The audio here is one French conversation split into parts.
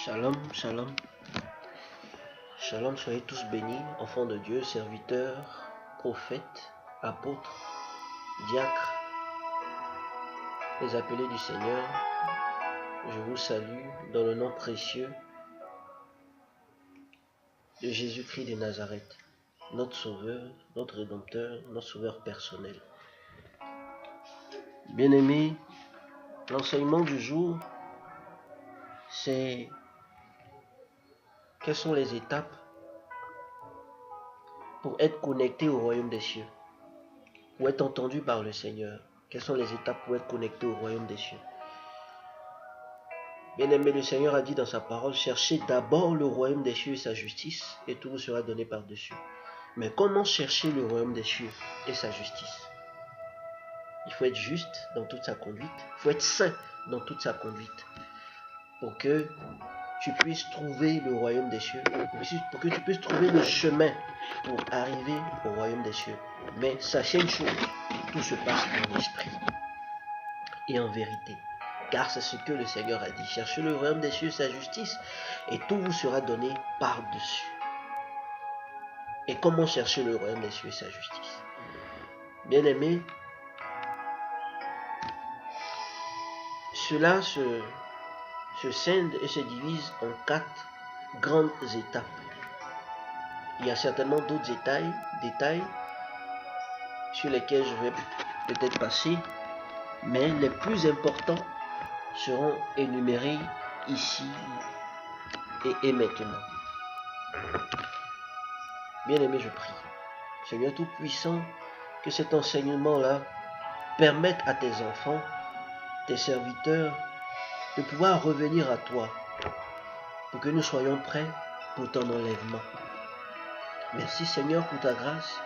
Shalom, shalom. Shalom, soyez tous bénis, enfants de Dieu, serviteurs, prophètes, apôtres, diacres, les appelés du Seigneur. Je vous salue dans le nom précieux de Jésus-Christ de Nazareth, notre Sauveur, notre Rédempteur, notre Sauveur personnel. Bien-aimés, l'enseignement du jour, c'est quelles sont les étapes pour être connecté au royaume des cieux, pour être entendu par le Seigneur. Quelles sont les étapes pour être connecté au royaume des cieux? Bien-aimé, le Seigneur a dit dans sa parole, cherchez d'abord le royaume des cieux et sa justice, et tout vous sera donné par-dessus. Mais comment chercher le royaume des cieux et sa justice? Il faut être juste dans toute sa conduite, il faut être saint dans toute sa conduite, pour que tu puisses trouver le royaume des cieux, pour que tu puisses trouver le chemin pour arriver au royaume des cieux. Mais sachez une chose, tout se passe en esprit et en vérité. Car c'est ce que le Seigneur a dit. Cherchez le royaume des cieux et sa justice, et tout vous sera donné par-dessus. Et comment chercher le royaume des cieux et sa justice? Bien-aimés, cela se scinde et se divise en 4 grandes étapes. Il y a certainement d'autres détails sur lesquels je vais peut-être passer, mais les plus importants seront énumérés ici et maintenant. Bien-aimé, je prie, Seigneur Tout-Puissant, que cet enseignement-là permette à tes enfants, tes serviteurs, de pouvoir revenir à toi, pour que nous soyons prêts pour ton enlèvement. Merci Seigneur pour ta grâce,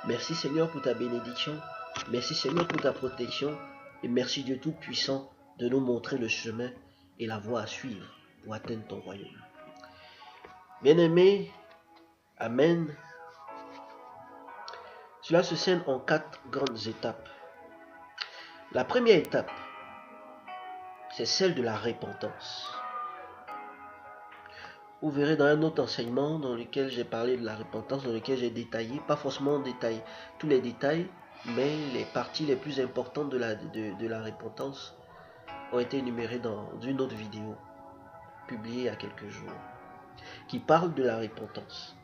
merci Seigneur pour ta bénédiction, merci Seigneur pour ta protection, et merci Dieu Tout-Puissant de nous montrer le chemin et la voie à suivre pour atteindre ton royaume. Bien-aimés, Amen. Cela se scinde en 4 grandes étapes. La première étape, c'est celle de la repentance. Vous verrez dans un autre enseignement dans lequel j'ai parlé de la repentance, dans lequel j'ai détaillé, pas forcément détaillé tous les détails, mais les parties les plus importantes de la repentance ont été énumérées dans une autre vidéo publiée il y a quelques jours, qui parle de la repentance.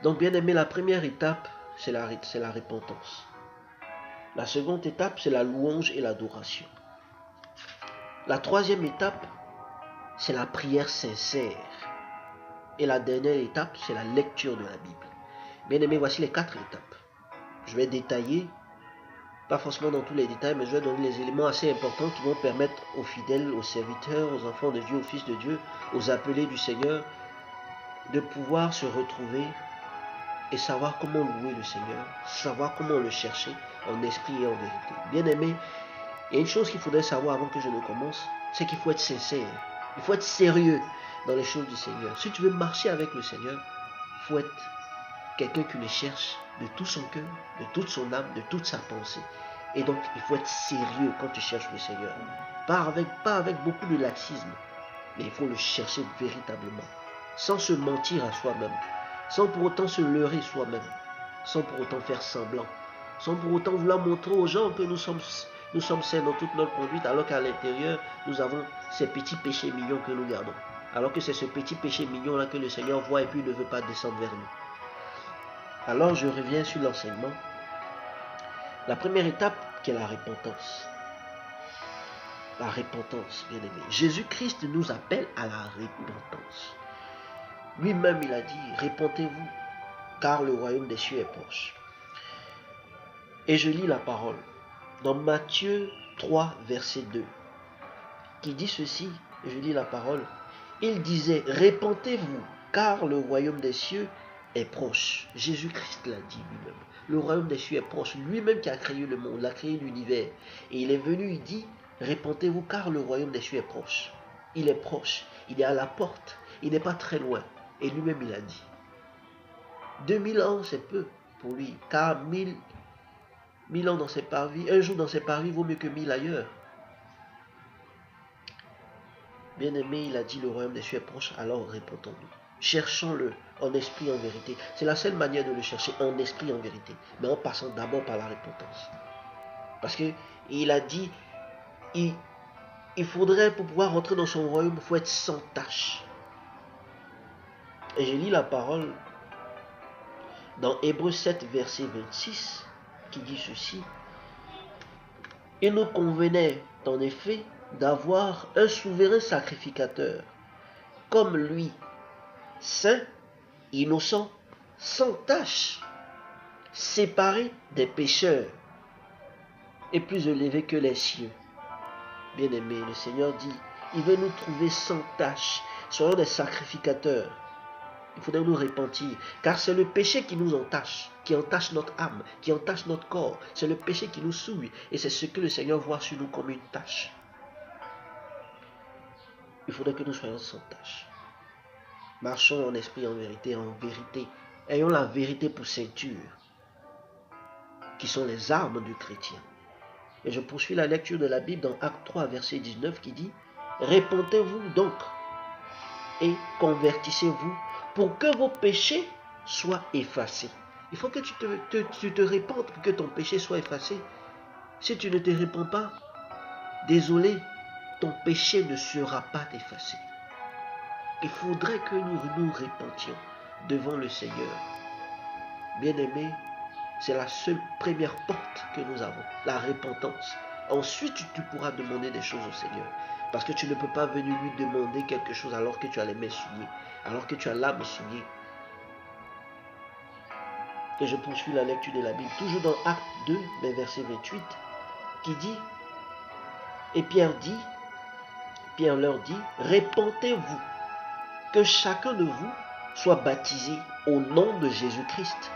Donc bien aimé, la première étape, c'est la repentance. La seconde étape, c'est la louange et l'adoration. La troisième étape, c'est la prière sincère. Et la dernière étape, c'est la lecture de la Bible. Bien aimé, voici les 4 étapes. Je vais détailler, pas forcément dans tous les détails, mais je vais donner les éléments assez importants qui vont permettre aux fidèles, aux serviteurs, aux enfants de Dieu, aux fils de Dieu, aux appelés du Seigneur, de pouvoir se retrouver et savoir comment louer le Seigneur, savoir comment le chercher en esprit et en vérité. Bien aimé, il y a une chose qu'il faudrait savoir avant que je ne commence, c'est qu'il faut être sincère, il faut être sérieux dans les choses du Seigneur. Si tu veux marcher avec le Seigneur, il faut être quelqu'un qui le cherche de tout son cœur, de toute son âme, de toute sa pensée. Et donc, il faut être sérieux quand tu cherches le Seigneur. Pas avec beaucoup de laxisme, mais il faut le chercher véritablement, sans se mentir à soi-même, sans pour autant se leurrer soi-même, sans pour autant faire semblant, sans pour autant vouloir montrer aux gens que nous sommes sains dans toute notre conduite, alors qu'à l'intérieur, nous avons ces petits péchés mignons que nous gardons. Alors que c'est ce petit péché mignon-là que le Seigneur voit et puis il ne veut pas descendre vers nous. Alors je reviens sur l'enseignement. La première étape, qui est la repentance. La repentance, bien aimé. Jésus-Christ nous appelle à la repentance. Lui-même, il a dit, repentez-vous, car le royaume des cieux est proche. Et je lis la parole dans Matthieu 3, verset 2, qui dit ceci, et je lis la parole. Il disait, repentez-vous, car le royaume des cieux est proche. Jésus-Christ l'a dit lui-même. Le royaume des cieux est proche. Lui-même qui a créé le monde, il a créé l'univers. Et il est venu, il dit, repentez-vous, car le royaume des cieux est proche. Il est proche. Il est à la porte. Il n'est pas très loin. Et lui-même, il a dit. 2000 ans, c'est peu pour lui, car 1000 ans dans ses parvis, un jour dans ses parvis vaut mieux que 1000 ailleurs. Bien-aimé, il a dit le royaume des cieux est proche, alors répondons-nous. Cherchons-le en esprit et en vérité. C'est la seule manière de le chercher, en esprit et en vérité. Mais en passant d'abord par la repentance. Parce que il a dit, il faudrait, pour pouvoir rentrer dans son royaume, il faut être sans tache. Et je lis la parole dans Hébreux 7, verset 26, qui dit ceci. Il nous convenait, en effet, d'avoir un souverain sacrificateur, comme lui, saint, innocent, sans tache, séparé des pécheurs, et plus élevé que les cieux. Bien-aimé, le Seigneur dit, il veut nous trouver sans tache, soyons des sacrificateurs. Il faudrait nous repentir, car c'est le péché qui nous entache, qui entache notre âme, qui entache notre corps. C'est le péché qui nous souille, et c'est ce que le Seigneur voit sur nous comme une tache. Il faudrait que nous soyons sans tache. Marchons en esprit, en vérité, Ayons la vérité pour ceinture, qui sont les armes du chrétien. Et je poursuis la lecture de la Bible dans Acte 3, verset 19, qui dit « Répentez-vous donc et convertissez-vous pour que vos péchés soient effacés. » Il faut que tu te répandes pour que ton péché soit effacé. Si tu ne te répands pas, désolé, ton péché ne sera pas effacé. Il faudrait que nous nous répentions devant le Seigneur. Bien-aimé, c'est la seule première porte que nous avons, la repentance. Ensuite, tu pourras demander des choses au Seigneur. Parce que tu ne peux pas venir lui demander quelque chose alors que tu as les mains souillées, alors que tu as l'âme souillée. Et je poursuis la lecture de la Bible, toujours dans Acte 2, mais verset 28, qui dit, et Pierre leur dit, répentez-vous, que chacun de vous soit baptisé au nom de Jésus-Christ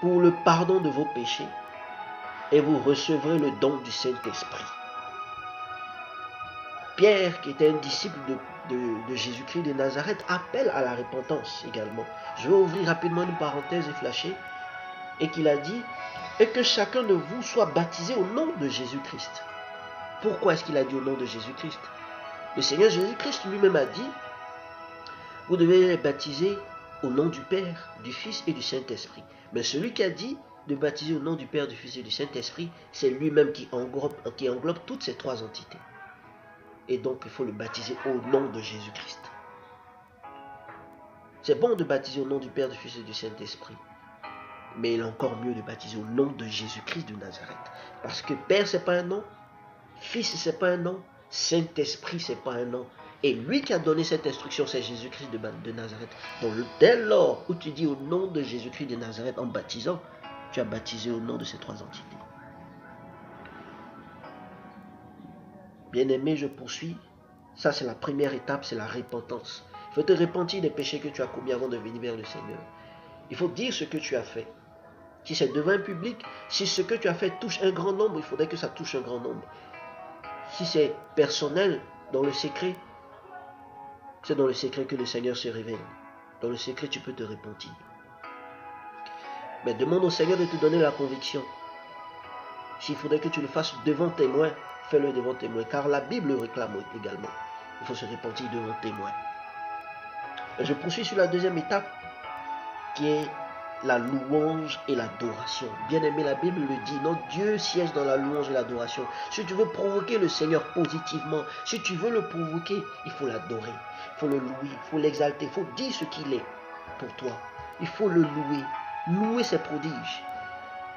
pour le pardon de vos péchés, et vous recevrez le don du Saint-Esprit. Pierre, qui était un disciple de Jésus-Christ de Nazareth, appelle à la repentance également. Je vais ouvrir rapidement une parenthèse et flasher, et qu'il a dit, et que chacun de vous soit baptisé au nom de Jésus-Christ. Pourquoi est-ce qu'il a dit au nom de Jésus-Christ? Le Seigneur Jésus-Christ lui-même a dit, vous devez les baptiser au nom du Père, du Fils et du Saint-Esprit. Mais celui qui a dit de baptiser au nom du Père, du Fils et du Saint-Esprit, c'est lui-même qui englobe toutes ces trois entités. Et donc, il faut le baptiser au nom de Jésus-Christ. C'est bon de baptiser au nom du Père, du Fils et du Saint-Esprit. Mais il est encore mieux de baptiser au nom de Jésus-Christ de Nazareth. Parce que Père, c'est pas un nom. Fils, c'est pas un nom. Saint-Esprit, c'est pas un nom. Et lui qui a donné cette instruction, c'est Jésus-Christ de Nazareth. Donc, dès lors où tu dis au nom de Jésus-Christ de Nazareth en baptisant, tu as baptisé au nom de ces trois entités. Bien-aimé, je poursuis. Ça, c'est la première étape, c'est la repentance. Il faut te repentir des péchés que tu as commis avant de venir vers le Seigneur. Il faut dire ce que tu as fait. Si c'est devant un public, si ce que tu as fait touche un grand nombre, il faudrait que ça touche un grand nombre. Si c'est personnel, dans le secret, c'est dans le secret que le Seigneur se révèle. Dans le secret, tu peux te repentir. Mais demande au Seigneur de te donner la conviction. S'il faudrait que tu le fasses devant témoin, fais-le devant témoin. Car la Bible le réclame également. Il faut se repentir devant témoin. Et je poursuis sur la deuxième étape, qui est la louange et l'adoration. Bien aimé, la Bible le dit, notre Dieu siège dans la louange et l'adoration. Si tu veux provoquer le Seigneur positivement, si tu veux le provoquer, il faut l'adorer, il faut le louer, il faut l'exalter, il faut dire ce qu'il est pour toi. Il faut le louer. Louer ses prodiges.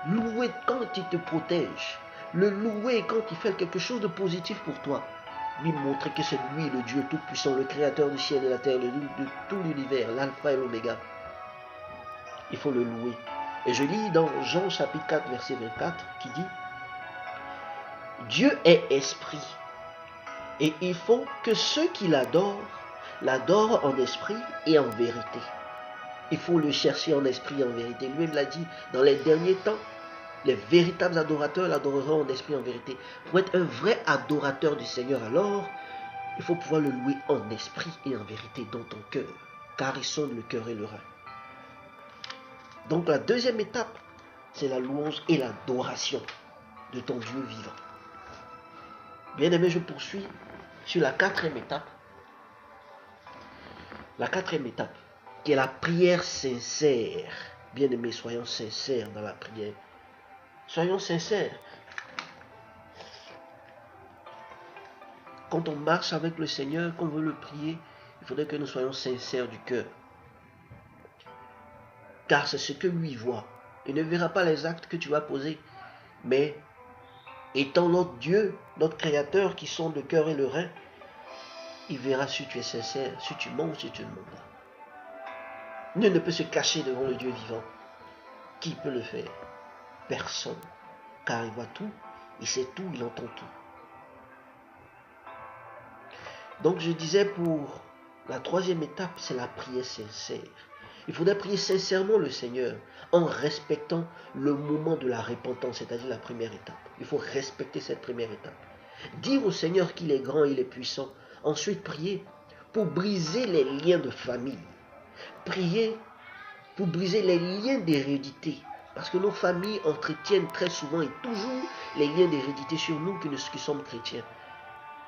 Louer quand il te protège. Le louer quand il fait quelque chose de positif pour toi. Lui montrer que c'est lui le Dieu tout-puissant, le créateur du ciel et de la terre, de tout l'univers, l'alpha et l'oméga. Il faut le louer. Et je lis dans Jean chapitre 4, verset 24, qui dit, Dieu est esprit, et il faut que ceux qui l'adorent en esprit et en vérité. Il faut le chercher en esprit et en vérité. Lui-même l'a dit, dans les derniers temps, les véritables adorateurs l'adoreront en esprit et en vérité. Pour être un vrai adorateur du Seigneur, alors, il faut pouvoir le louer en esprit et en vérité dans ton cœur, car il sonde le cœur et le rein. Donc la deuxième étape, c'est la louange et l'adoration de ton Dieu vivant. Bien aimé, je poursuis sur la quatrième étape. La quatrième étape, qui est la prière sincère. Bien aimé, soyons sincères dans la prière. Soyons sincères. Quand on marche avec le Seigneur, qu'on veut le prier, il faudrait que nous soyons sincères du cœur. Car c'est ce que lui voit. Il ne verra pas les actes que tu vas poser, mais étant notre Dieu, notre Créateur qui sonde le cœur et le rein, il verra si tu es sincère, si tu mens ou si tu ne mens pas. Nul ne peut se cacher devant le Dieu vivant. Qui peut le faire? Personne. Car il voit tout, il sait tout, il entend tout. Donc je disais pour la troisième étape, c'est la prière sincère. Il faudrait prier sincèrement le Seigneur en respectant le moment de la repentance, c'est-à-dire la première étape. Il faut respecter cette première étape. Dire au Seigneur qu'il est grand, il est puissant. Ensuite, prier pour briser les liens de famille. Prier pour briser les liens d'hérédité. Parce que nos familles entretiennent très souvent et toujours les liens d'hérédité sur nous qui sommes chrétiens.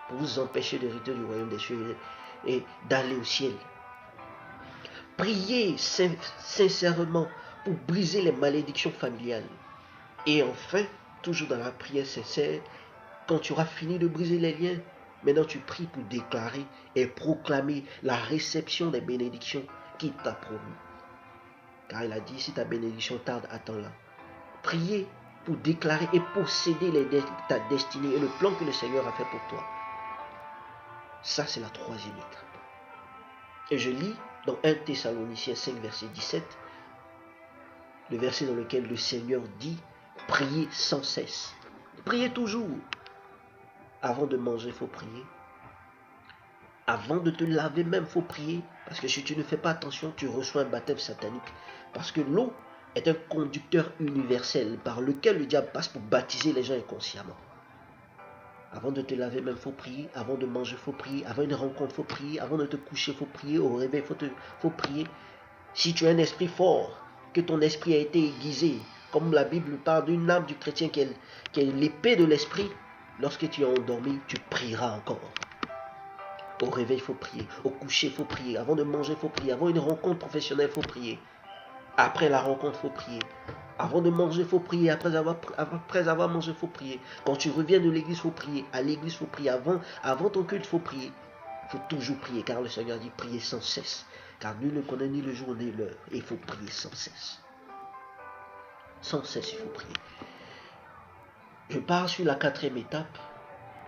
Pour vous empêcher d'hériter du royaume des cieux et d'aller au ciel. Priez sincèrement pour briser les malédictions familiales. Et enfin, toujours dans la prière sincère, quand tu auras fini de briser les liens, maintenant tu pries pour déclarer et proclamer la réception des bénédictions qu'il t'a promis. Car il a dit, si ta bénédiction tarde, attends-la. Priez pour déclarer et posséder ta destinée et le plan que le Seigneur a fait pour toi. Ça, c'est la troisième étape. Et je lis dans 1 Thessaloniciens 5, verset 17, le verset dans lequel le Seigneur dit, priez sans cesse. Priez toujours. Avant de manger, il faut prier. Avant de te laver même, il faut prier. Parce que si tu ne fais pas attention, tu reçois un baptême satanique. Parce que l'eau est un conducteur universel par lequel le diable passe pour baptiser les gens inconsciemment. Avant de te laver même, il faut prier. Avant de manger, il faut prier. Avant une rencontre, il faut prier. Avant de te coucher, il faut prier. Au réveil, il faut prier. Si tu as un esprit fort, que ton esprit a été aiguisé, comme la Bible parle d'une âme du chrétien qui est l'épée de l'esprit, lorsque tu es endormi, tu prieras encore. Au réveil, il faut prier. Au coucher, il faut prier. Avant de manger, il faut prier. Avant une rencontre professionnelle, il faut prier. Après la rencontre, il faut prier. Avant de manger, il faut prier. Après avoir mangé, il faut prier. Quand tu reviens de l'église, il faut prier. À l'église, il faut prier. Avant ton culte, il faut prier. Il faut toujours prier, car le Seigneur dit prier sans cesse. Car nul ne connaît ni le jour ni l'heure. Et il faut prier sans cesse. Sans cesse, il faut prier. Je pars sur la quatrième étape,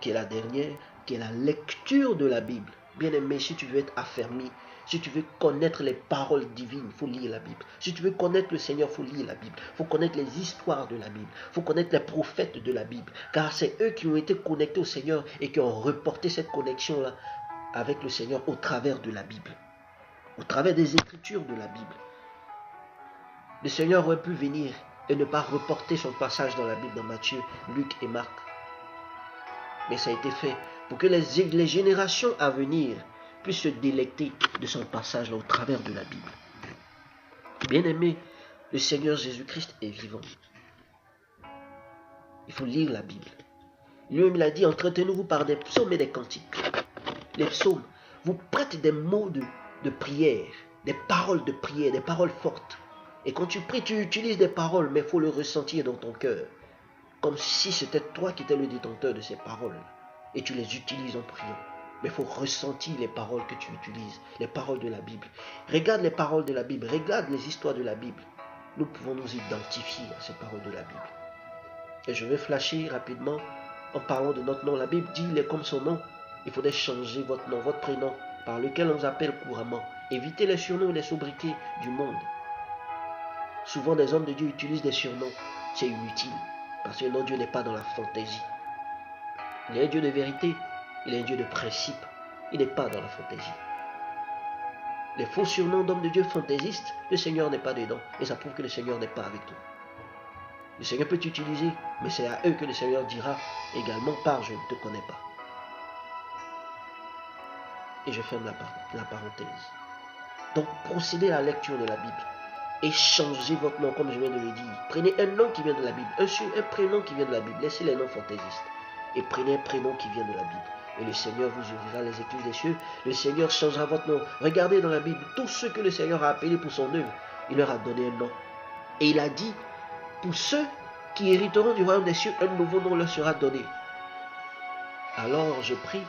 qui est la dernière, qui est la lecture de la Bible. Bien aimé, si tu veux être affermi, si tu veux connaître les paroles divines, il faut lire la Bible. Si tu veux connaître le Seigneur, il faut lire la Bible. Il faut connaître les histoires de la Bible. Il faut connaître les prophètes de la Bible. Car c'est eux qui ont été connectés au Seigneur et qui ont reporté cette connexion-là avec le Seigneur au travers de la Bible. Au travers des Écritures de la Bible. Le Seigneur aurait pu venir et ne pas reporter son passage dans la Bible, dans Matthieu, Luc et Marc. Mais ça a été fait pour que les générations à venir puissent se délecter de son passage là, au travers de la Bible. Bien-aimé, le Seigneur Jésus-Christ est vivant. Il faut lire la Bible. Lui-même, il a dit, entretenez-vous par des psaumes et des cantiques. Les psaumes vous prêtent des mots de prière, des paroles de prière, des paroles fortes. Et quand tu pries, tu utilises des paroles, mais il faut le ressentir dans ton cœur. Comme si c'était toi qui étais le détenteur de ces paroles. Et tu les utilises en priant. Mais il faut ressentir les paroles que tu utilises, les paroles de la Bible. Regarde les paroles de la Bible, regarde les histoires de la Bible. Nous pouvons nous identifier à ces paroles de la Bible. Et je vais flasher rapidement en parlant de notre nom. La Bible dit, il est comme son nom. Il faudrait changer votre nom, votre prénom, par lequel on vous appelle couramment. Évitez les surnoms et les sobriquets du monde. Souvent, des hommes de Dieu utilisent des surnoms. C'est inutile. Parce que notre Dieu n'est pas dans la fantaisie. Il est un Dieu de vérité. Il est un Dieu de principe. Il n'est pas dans la fantaisie. Les faux surnoms d'hommes de Dieu fantaisistes, le Seigneur n'est pas dedans. Et ça prouve que le Seigneur n'est pas avec toi. Le Seigneur peut t'utiliser, mais c'est à eux que le Seigneur dira également par je ne te connais pas. Et je ferme la parenthèse. Donc procédez à la lecture de la Bible. Et changez votre nom comme je viens de le dire. Prenez un nom qui vient de la Bible, un prénom qui vient de la Bible. Laissez les noms fantaisistes. et prenez un prénom qui vient de la Bible. Et le Seigneur vous ouvrira les écluses des cieux. Le Seigneur changera votre nom. Regardez dans la Bible, tous ceux que le Seigneur a appelés pour son œuvre, il leur a donné un nom. Et il a dit, pour ceux qui hériteront du royaume des cieux, un nouveau nom leur sera donné. Alors je prie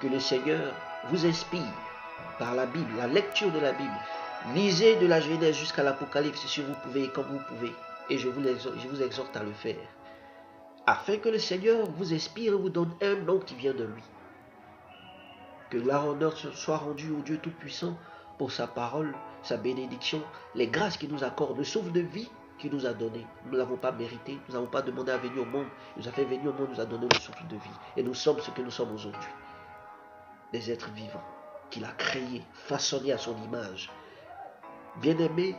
que le Seigneur vous inspire par la Bible, la lecture de la Bible. Lisez de la Genèse jusqu'à l'Apocalypse si vous pouvez et comme vous pouvez. Et je vous exhorte à le faire. Afin que le Seigneur vous inspire et vous donne un nom qui vient de lui. Que gloire et honneur soit rendu au Dieu Tout-Puissant pour sa parole, sa bénédiction, les grâces qu'il nous accorde, le souffle de vie qu'il nous a donné. Nous ne l'avons pas mérité, nous n'avons pas demandé à venir au monde. Il nous a fait venir au monde, nous a donné le souffle de vie. Et nous sommes ce que nous sommes aujourd'hui. Des êtres vivants qu'il a créés, façonnés à son image. Bien-aimés,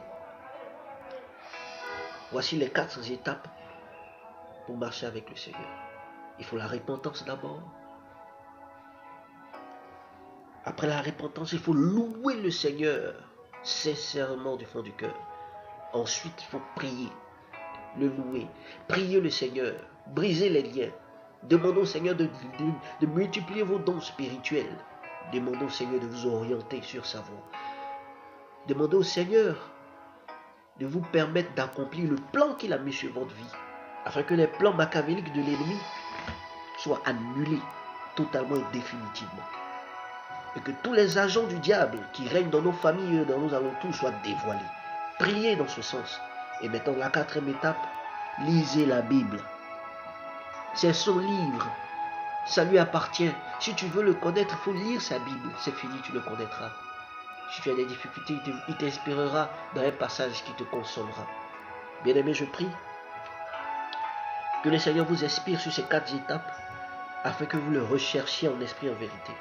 voici les 4 étapes pour marcher avec le Seigneur. Il faut la repentance d'abord. Après la repentance, il faut louer le Seigneur sincèrement du fond du cœur. Ensuite, il faut prier, le louer, prier le Seigneur, briser les liens. Demandons au Seigneur de multiplier vos dons spirituels. Demandons au Seigneur de vous orienter sur sa voie. Demandez au Seigneur de vous permettre d'accomplir le plan qu'il a mis sur votre vie, afin que les plans machiavéliques de l'ennemi soient annulés totalement et définitivement. Et que tous les agents du diable qui règnent dans nos familles et dans nos alentours soient dévoilés. Priez dans ce sens. Et maintenant, la 4e étape, lisez la Bible. C'est son livre. Ça lui appartient. Si tu veux le connaître, il faut lire sa Bible. C'est fini, tu le connaîtras. Si tu as des difficultés, il t'inspirera dans un passage qui te consolera. Bien-aimé, je prie que le Seigneur vous inspire sur ces 4 étapes afin que vous le recherchiez en esprit, en vérité.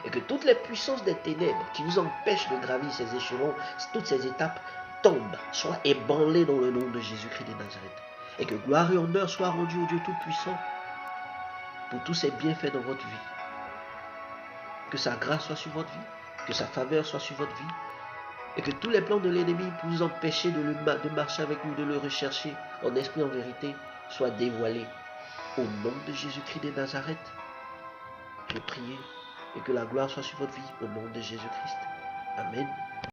Et que toutes les puissances des ténèbres qui vous empêchent de gravir ces échelons, toutes ces étapes tombent, soient ébranlées dans le nom de Jésus-Christ de Nazareth. Et que gloire et honneur soient rendus au Dieu Tout-Puissant pour tous ses bienfaits dans votre vie. Que sa grâce soit sur votre vie, que sa faveur soit sur votre vie, et que tous les plans de l'ennemi pour vous empêcher de marcher avec lui, de le rechercher en esprit, en vérité, soient dévoilés. Au nom de Jésus-Christ de Nazareth, je prie et que la gloire soit sur votre vie au nom de Jésus-Christ. Amen.